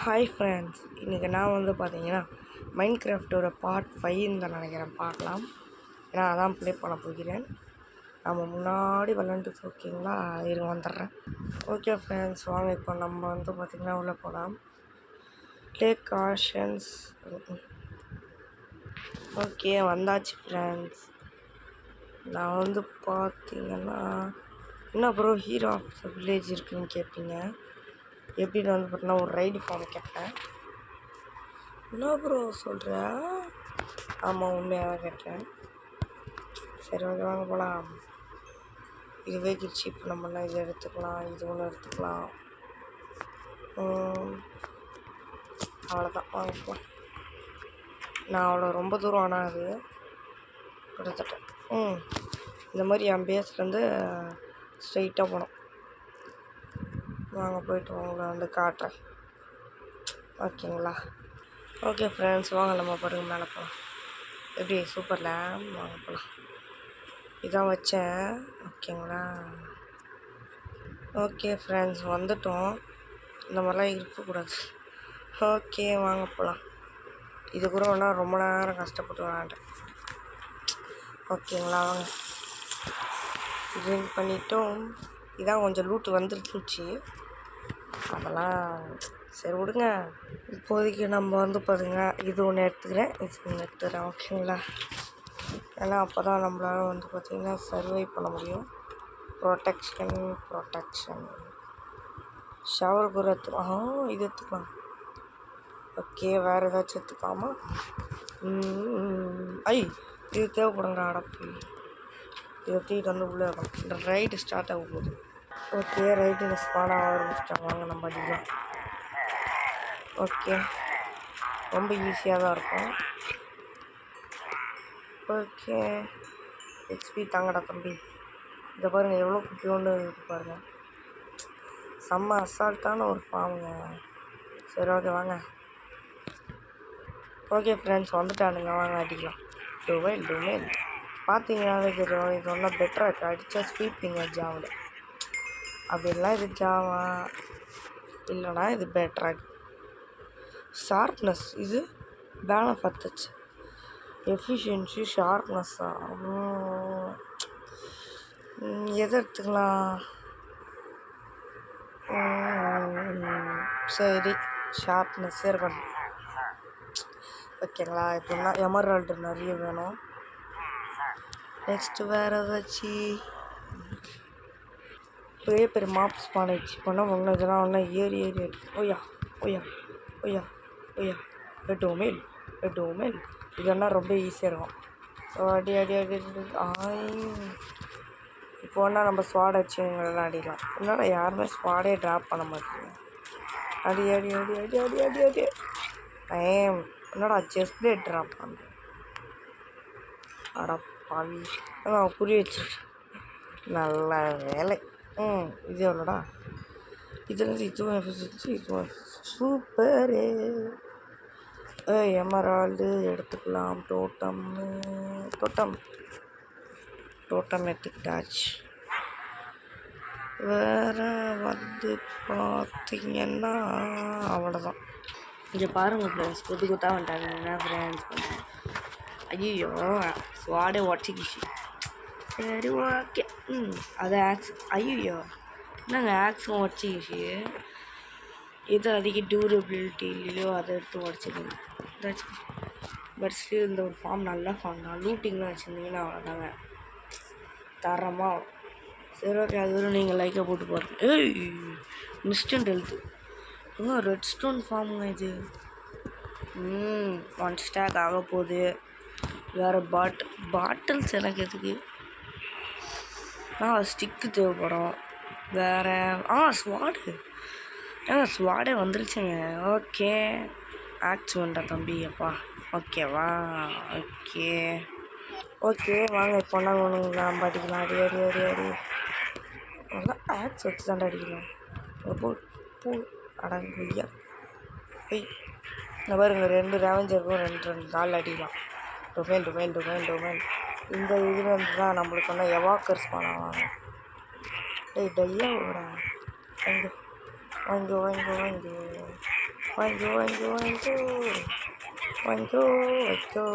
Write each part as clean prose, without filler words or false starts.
Hi friends, இன்றைக்கி நான் வந்து பார்த்தீங்கன்னா மைன்கிராஃப்டோட பார்ட் 5 தான் நினைக்கிறேன். பார்க்கலாம். ஏன்னா அதான் ப்ளே பண்ண போகிறேன். நம்ம முன்னாடி விளாண்டுட்டு ஓகேங்களா, இருங்க வந்துடுறேன். ஓகே ஃப்ரெண்ட்ஸ், வாங்க இப்போ நம்ம வந்து பார்த்திங்கன்னா உள்ளே போகலாம். Take cautions. ஓகே வந்தாச்சு ஃப்ரெண்ட்ஸ். நான் வந்து பார்த்திங்கன்னா என்ன bro hero of the village இருக்குதுன்னு கேட்பீங்க. எப்படின்னு வந்து பார்த்தீங்கன்னா ஒரு ரைடு ஃபார்ம் கேட்டேன். என்ன ப்ரோ சொல்கிற? ஆமாம், உண்மையாக கேட்டேன். சரி ஓகே வாங்க போகலாம். இதுவே கிட்சி இப்போ நம்மளாம் இது எடுத்துக்கலாம், இது ஒன்று எடுத்துக்கலாம். அவ்வளோதான், வாங்க போகலாம். நான் அவ்வளோ ரொம்ப தூரம் ஆனால் அது கிட்டத்தட்ட இந்த மாதிரி என் பேஸ்லேருந்து ஸ்ட்ரைட்டாக போனோம். வாங்க போய்ட்டு உங்களை வந்து காட்டுறேன் ஓகேங்களா. ஓகே ஃப்ரெண்ட்ஸ், வாங்க நம்ம பாருங்க மேலே போகலாம். எப்படி சூப்பரில் வாங்க போகலாம். இதான் வச்சேன் ஓகேங்களா. ஓகே ஃப்ரெண்ட்ஸ், வந்துட்டோம். இந்த மாதிரிலாம் இருக்கக்கூடாது. ஓகே வாங்க போகலாம். இது கூட வேணால் ரொம்ப நேரம் கஷ்டப்பட்டு விளாண்டேன் ஓகேங்களா. வாங்க ட்ரிங்க் பண்ணிட்டோம். இதான் கொஞ்சம் லூட்டு வந்துருந்துச்சு, அதெல்லாம் சரி விடுங்க. இப்போதைக்கு நம்ம வந்து பார்த்திங்கன்னா இது ஒன்று எடுத்துக்கிறேன், இது ஒன்று எடுத்துக்கிறேன் ஓகேங்களா. ஏன்னா அப்போ தான் நம்மளால் வந்து பார்த்திங்கன்னா சர்வை பண்ண முடியும். ப்ரொடெக்ஷன் ஷவர் கூட எடுத்துக்கலாம். இது எடுத்துக்கலாம். ஓகே, வேறு ஏதாச்சும் எடுத்துக்காமா? இது தேவைப்படுங்க. அடப்பு இதை தூக்கிட்டு வந்து உள்ளே இருக்கணும். இந்த ரைடு ஸ்டார்ட் ஆக போகுது. ஓகே, ரைட்டு ஸ்பான் ஆக ஆரம்பிச்சிட்டாங்க. வாங்க நம்ம அடிக்கலாம். ஓகே, ரொம்ப ஈஸியாக தான் இருக்கும். ஓகே, ஹெச்பி தாங்கடா தம்பி. இதை பாருங்கள் எவ்வளோ குட்டியோண்டு இருக்குது பாருங்கள். செம்ம அசால்ட்டான ஒரு ஃபார்முங்க. சரி ஓகே வாங்க. ஓகே ஃப்ரெண்ட்ஸ், வந்துட்டானுங்க. வாங்க அடிக்கலாம். டொமைல் பார்த்தீங்கன்னாவே தெரியும், இது ஒன்றும் பெட்டராக இருக்குது. அடித்தா ஸ்வீப்பிங்க ஜாவில் அப்படின்லாம். இது ஜாவா இல்லைனா இது பெட்டராக இருக்குது. ஷார்ப்னஸ் இது பேனை பார்த்துச்சு. எஃபிஷியன்சி ஷார்ப்னஸ்ஸா எதை எடுத்துக்கலாம்? சரி ஷார்ப்னஸ்ஸே இருக்கணும் ஓகேங்களா. இப்போனா எமரால்டு நிறைய வேணும். நெக்ஸ்ட்டு வேறு ஏதாச்சும் பெரிய பெரிய மாப்ஸ் பானைச்சு பண்ணால் ஒன்று இதெல்லாம் ஒன்றா ஏறி ஓயா ஓயா ஓயா ஓயா டொமைல் இதெல்லாம் ரொம்ப ஈஸியாக இருக்கும். ஸோ அடி இப்போ ஒன்றா நம்ம ஸ்வாட் வச்சுங்களெல்லாம் அடிக்கலாம். என்னடா யாருமே ஸ்வாடே ட்ராப் பண்ண மாட்டேங்க. அடி என்னடா செஸ் பிளேட் ட்ராப் பண்ணுறேன். அடா பாவி, புரிய வச்சிருக்கேன். நல்ல வேலை. இது எவ்வளோடா? இதுலேருந்து இதுவும் சூப்பரு. எமரால்டு எடுத்துக்கலாம். டோட்டம் எடுத்துக்கிட்டாச்சு. வேறு வந்து பார்த்திங்கன்னா அவ்வளோதான். இங்கே பாருங்கள் ஃப்ரெண்ட்ஸ், கொத்தா வந்துட்டாங்க. என்ன ஃப்ரெண்ட்ஸ் பண்ணுறேன்? ஐயோ ஸ்வாடே உடச்சிக்கிச்சு. சரி ஓகே. அது ஆக்ஸ். ஐயோ என்னங்க ஆக்ஸும் உடச்சிக்கிச்சு. எது அதிக டியூரபிலிட்டி இல்லையோ அதை எடுத்து உடச்சிக்கணும். ஏதாச்சும் பட் ஸ்டில் இந்த ஒரு ஃபார்ம் நல்ல ஃபார்ம் தான். லூட்டிங்லாம் வச்சுருந்தீங்கன்னா அவ்வளோதாங்க, தரமாக. சரி ஓகே, அது வரும். நீங்கள் லைக்கை போட்டு பாருங்க. இன்ஸ்டன்ட் ஹெல்த்து ரெட் ஸ்டோன் ஃபார்முங்க இது. 1 ஸ்டாக் ஆக போகுது. வேறு பாட்டில்ஸ் எனக்கு எதுக்கு? ஸ்டிக்கு தேவைப்படும். வேறு ஸ்வாடு. ஸ்வாடே வந்துருச்சுங்க. ஓகே, ஆக்ஸ் வேண்டா தம்பி. அப்பா ஓகேவா. ஓகே வாங்க இப்போ நம்ம அடிக்கலாம். அடி நல்லா ஆக்ஸ் வச்சு தாண்டா அடிக்கலாம். பூ அடங்குயா. இந்த பாருங்க 2 ரேவஞ்சருக்கும் 2 கால் அடிக்கலாம். டொமைல் இந்த இதில் வந்து தான் நம்மளுக்கு ஒன்றா எவாக்கர்ஸ் பண்ணுவாங்க. டையா ஓடா வாங்கி வாங்கிக்கோ வாங்கிக்கோ வாங்கிக்கோ வாங்கிக்கோ வைக்கோ.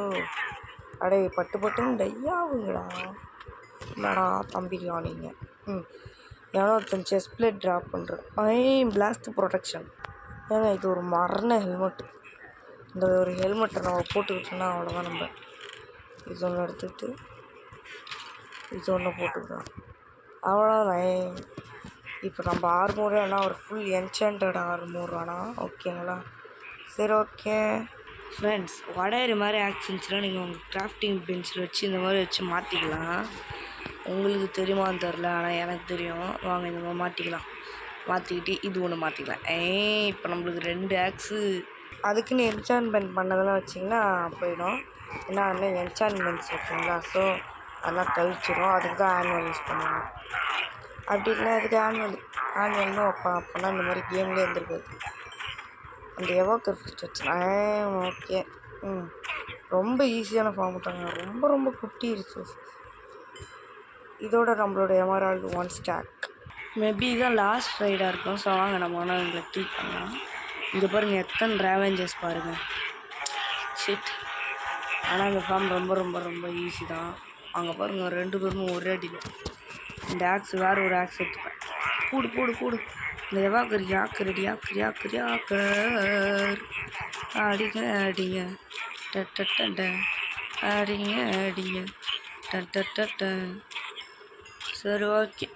அடே பட்டு பட்டுன்னு டையாகுங்களா. என்னடா தம்பிக்கா நீங்கள். ஏன்னா ஒருத்தன் செஸ் பிளேட் ட்ராப் பண்ணுறேன். Blast protection. ஏன்னா இது ஒரு மரண ஹெல்மெட்டு. இந்த ஒரு ஹெல்மெட்டை நம்ம போட்டுக்கிட்டோன்னா அவ்வளோதான். நம்ம இது ஒன்று எடுத்துக்கிட்டு இது ஒன்று போட்டுக்கலாம், அவ்வளோதான். இப்போ நம்ம ஆர்மூரே ஆனால் ஒரு ஃபுல் என்சாண்டட் ஆர்மூர் ஆனால் ஓகேங்களா. சரி ஓகே ஃப்ரெண்ட்ஸ், வடையிற மாதிரி ஆக்ஷன்ஸ்லாம் நீங்கள் உங்கள் கிராஃப்டிங் பென்சில் வச்சு இந்த மாதிரி வச்சு மாற்றிக்கலாம். உங்களுக்கு தெரியுமான்னு தெரில, ஆனால் எனக்கு தெரியும். வாங்க இந்த மாதிரி மாற்றிக்கலாம். மாற்றிக்கிட்டு இது ஒன்று மாற்றிக்கலாம். இப்போ நம்மளுக்கு 2 ஆக்ஸு. அதுக்குன்னு என்சான்மெண்ட் பண்ணதெல்லாம் வச்சிங்கன்னா போயிடும். ஏன்னா அதில் என்சான்மெண்ட்ஸ் இருக்குங்களா, ஸோ அதெல்லாம் கழிச்சிடும். அதுக்கு தான் ஆனுவல் யூஸ் பண்ணுவாங்க. அப்படி இல்லை அதுக்கு ஆனுவல்னு வைப்பான். அப்போனா இந்த மாதிரி கேம்லேயே இருந்திருக்காது. அந்த எவோக்கர் ஃபஸ்ட் வச்சுக்கலாம். ஓகே. ரொம்ப ஈஸியான ஃபார்ம் தாங்க. ரொம்ப ரொம்ப குட்டி ரிசோர்ஸ். இதோட நம்மளோட எமரால்டு 1 ஸ்டாக். மேபி இதுதான் லாஸ்ட் ரைடாக இருக்கும். ஸோ வாங்க நம்ம ஒன்றா எங்களை கிளிக் பண்ணலாம். இங்கே பாருங்கள் எத்தனை ரேவெஞ்சர்ஸ் பாருங்கள். ஷிட். ஆனால் இந்த ஃபார்ம் ரொம்ப ரொம்ப ரொம்ப ஈஸி தான். அங்கே பாருங்கள் 2 பேரும் ஒரே அடியில். இந்த ஆக்ஸ் வேறு ஒரு ஆக்ஸ் எடுத்துப்பேன். கூடு கூடு கூடு. இந்த எவாக்கர் யாக்கர் அடி யாக்கர் யாக்கர் யாக்கர். அடிங்க அடிங்க டட்ட அடிங்க அடிங்க டட்ட. சரி ஓகே.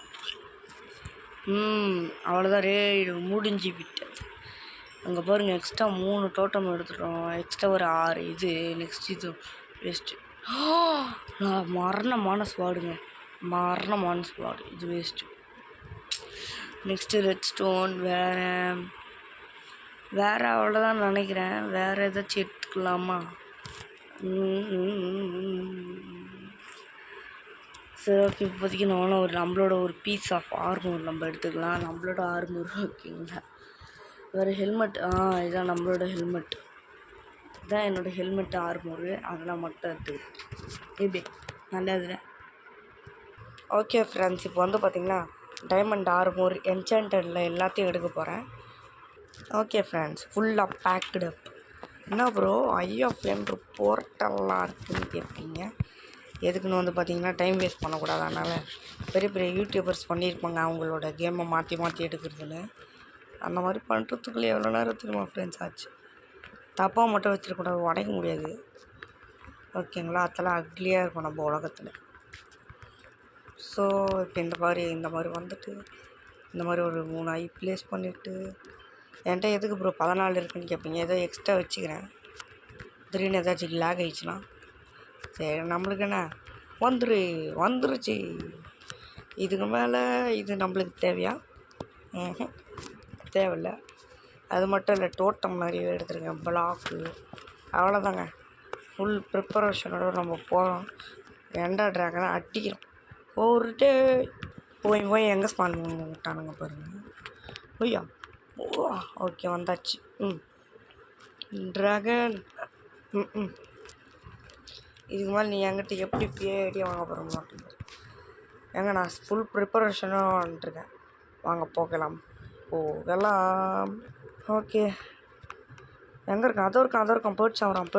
அவ்வளோதான். ரேடு முடிஞ்சு விட்டது. அங்கே பாருங்கள் எக்ஸ்ட்ரா 3 டோட்டம் எடுத்துட்டோம். எக்ஸ்ட்ரா ஒரு 6 இது. நெக்ஸ்ட் இது வேஸ்ட்டு. நான் மரணமான ஸ்வாடுங்க. மரணமான ஸ்வாடு. இது வேஸ்ட்டு. Next red stone. வேறு அவ்வளோதான் நினைக்கிறேன். வேறு ஏதாச்சும் எடுத்துக்கலாமா? சரி ஓகே. இப்போதைக்கு நம்மளோட ஒரு பீஸ் ஆஃப் ஆர்மூர் நம்ம எடுத்துக்கலாம். நம்மளோட ஆர்மூர் ஓகேங்களா. வேறு ஹெல்மெட். இதுதான் நம்மளோட ஹெல்மெட். இதுதான் என்னோடய ஹெல்மெட் ஆர்மூரு. அதெல்லாம் மட்டும் எடுத்துக்கிறேன். எப்படி நல்லதில்ல. ஓகே ஃப்ரெண்ட்ஸ், இப்போ வந்து பார்த்திங்கன்னா டைமண்ட் ஆர்மூர் என்சாண்டடில் எல்லாத்தையும் எடுக்க போகிறேன். ஓகே ஃப்ரெண்ட்ஸ், ஃபுல்லாக பேக்டு அப். என்ன ப்ரோ ஐஎஃப்என்ற போர்ட்டெல்லாம் இருக்குதுன்னு கேட்பீங்க. எதுக்குன்னு வந்து பார்த்திங்கன்னா டைம் வேஸ்ட் பண்ணக்கூடாது. அதனால் பெரிய பெரிய யூடியூபர்ஸ் பண்ணியிருப்பாங்க அவங்களோட கேமை மாற்றி மாற்றி எடுக்கிறதுன்னு. அந்த மாதிரி பண்ணுறதுக்குள்ளே எவ்வளோ நேரம் தெரியுமா ஃப்ரெண்ட்ஸ் ஆச்சு. தப்பாக மட்டும் வச்சிருக்கூடாது, உடைக்க முடியாது ஓகேங்களா. அதெல்லாம் அக்லியாக இருக்கும் நம்ம உலகத்தில். ஸோ இப்போ இந்த மாதிரி வந்துட்டு இந்த மாதிரி ஒரு 3 ஐ ப்ளேஸ் பண்ணிவிட்டு, என்கிட்ட எதுக்கு ப்ரோ 14 இருக்குதுன்னு கேட்பீங்க. ஏதோ எக்ஸ்ட்ரா வச்சுக்கிறேன். திடீர்னு ஏதாச்சும் லேக் ஆகிடுச்சுன்னா சரி நம்மளுக்கு என்ன வந்துருச்சு. இதுக்கு மேலே இது நம்மளுக்கு தேவையா? தேவையில்லை. அது மட்டும் இல்லை, டோட்டம் நிறைய எடுத்துருக்கேன், பிளாக்கு. அவ்வளோதாங்க. ஃபுல் ப்ரிப்பரேஷனோட நம்ம போகிறோம். எண்டர் ட்ராகனை அடிக்கிறோம். ஒரு டே போய் எங்கே ஸ்பான் விட்டானுங்க பாருங்கள். ஐயா ஓகே வந்தாச்சு. ட்ராகன். இதுக்கு மேலே நீ என்கிட்ட எப்படி பிஏடி வாங்க போகிற மாட்டேங்குது. ஏங்க நான் ஃபுல் ப்ரிப்பரேஷனாக வந்துட்டுருக்கேன். வாங்க போகலாம். ஓகே. எங்கே இருக்கேன்? அதை இருக்கான் பேர்ட்ஸ் ஆகிறான்.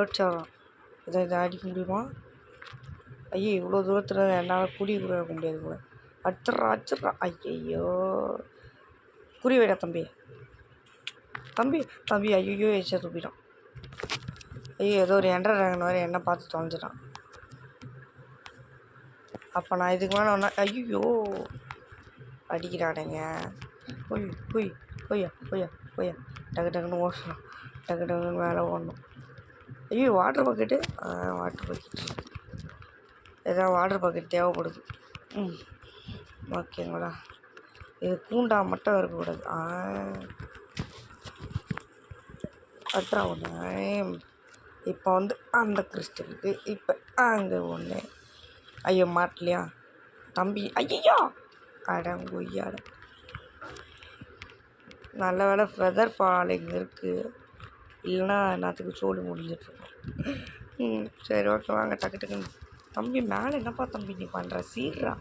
இதை அடிக்க முடியுமா? ஐயோ இவ்வளோ தூரத்தில் என்னால் குறி கூட இருக்க முடியாது கூட. அடிச்சிட்றா. ஐயோ குறி வைடா தம்பி ஐயோ எச்சா துப்பிட்டான். ஐயோ ஏதோ ஒரு எண்டர் ட்ராகன் வேறு என்ன பார்த்து தொலைஞ்சிட்டான். அப்போ நான் இதுக்கு மேலே ஒன்றா ஐயோ அடிக்கிறாடைங்க. போய்யா டக்குன்னு ஓடணும். டக்குன்னு மேலே ஓடணும். ஐயோ வாட்டர் பக்கெட்டு. ஏதாவது வாட்டர் பக்கெட் தேவைப்படுது. ஓகேங்களா. இது கூண்டா மட்டும் இருக்கக்கூடாது. அட்ரா ஒன்று. இப்போ வந்து அந்த கிறிஸ்டலுக்கு இப்போ அங்கே ஒன்று. ஐயோ மாட்டலையா தம்பி? ஐயோ அடங்குய்யாட. நல்ல வேலை ஃபெதர் ஃபாலிங் இருக்குது, இல்லைன்னா எல்லாத்துக்கும் சோழி முடிஞ்சிட்ருக்கோம். சரி ஓகே வாங்க டக்குன்னு. தம்பி மேலே என்னப்பா தம்பி நீ பண்ணுற? சீர்றா.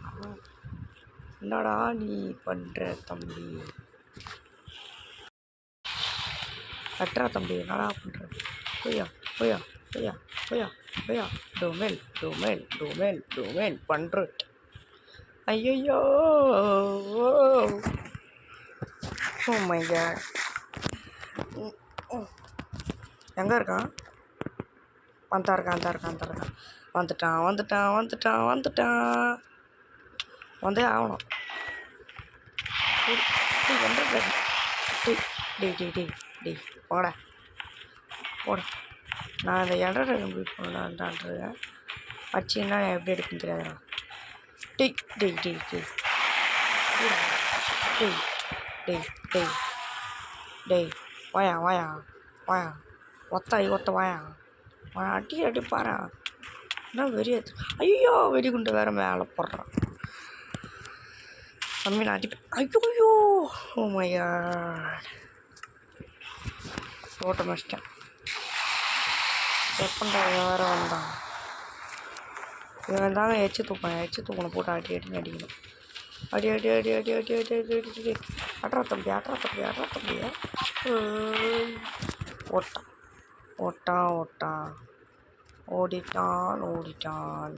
என்னடா நீ பண்ணுற தம்பி? கட்டுறா தம்பி என்னடா பண்ணுற போயா போயா போயா போயா போயா டொமேல் டொமேல் டொமேல் டொமேல் பண்ணுற ஐயோ ஓ மை காட் எங்கே இருக்கான் வந்துட்டான் வந்தே ஆகணும் டேய் போட நான் இந்த இடத்த கம்ப்ளீட் பண்ணலான்ட்டான்ருக்கேன் வச்சின்னா எப்படி எடுக்குன்னு தெரியாதுண்ணா டேய் டேய் டேய் டேய் டேய் டேய் டேய் டேய் வாயா வாயா வாயா ஒத்த வாயா அடி பாரு என்ன வெறி ஐயோ வெடிகுண்டு வேறு மேலே போடுறான் தம்பி நான் அடிப்பேன் ஐயோ ஓ மை காட் ஓட்ட மச்சிட்டேன் எப்பண்டா வேறு வந்தான் இவன் தாங்க எச்சு தூக்கணும் போட்டு அடிக்கணும் அடி அட்ரா தம்பி ஓட்டான் ஓடிட்டான்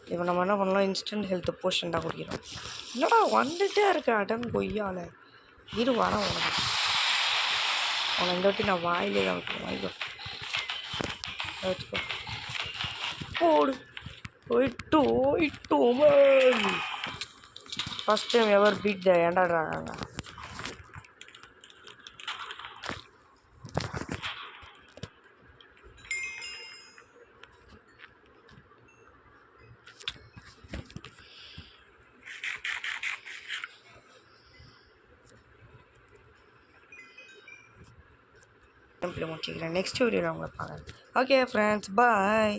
இவன் நம்ம என்ன பண்ணலாம் இன்ஸ்டன்ட் ஹெல்த் போஷன்டாக குடிக்கிறோம் என்னடா வந்துட்டே இருக்க அடம் கொய்யால இரு வரேன் அவனை இந்த வாட்டி நான் வாயிலே தான் வைக்கிறேன் வச்சுக்கோ போடு போயிட்டோம் first time ever beat the ஏண்டாடுறாங்க முடிச்சுக்கிறேன் நெக்ஸ்ட் வீடியோவில் உங்களை பார்க்குறேன் ஓகே ஃப்ரெண்ட்ஸ் பாய்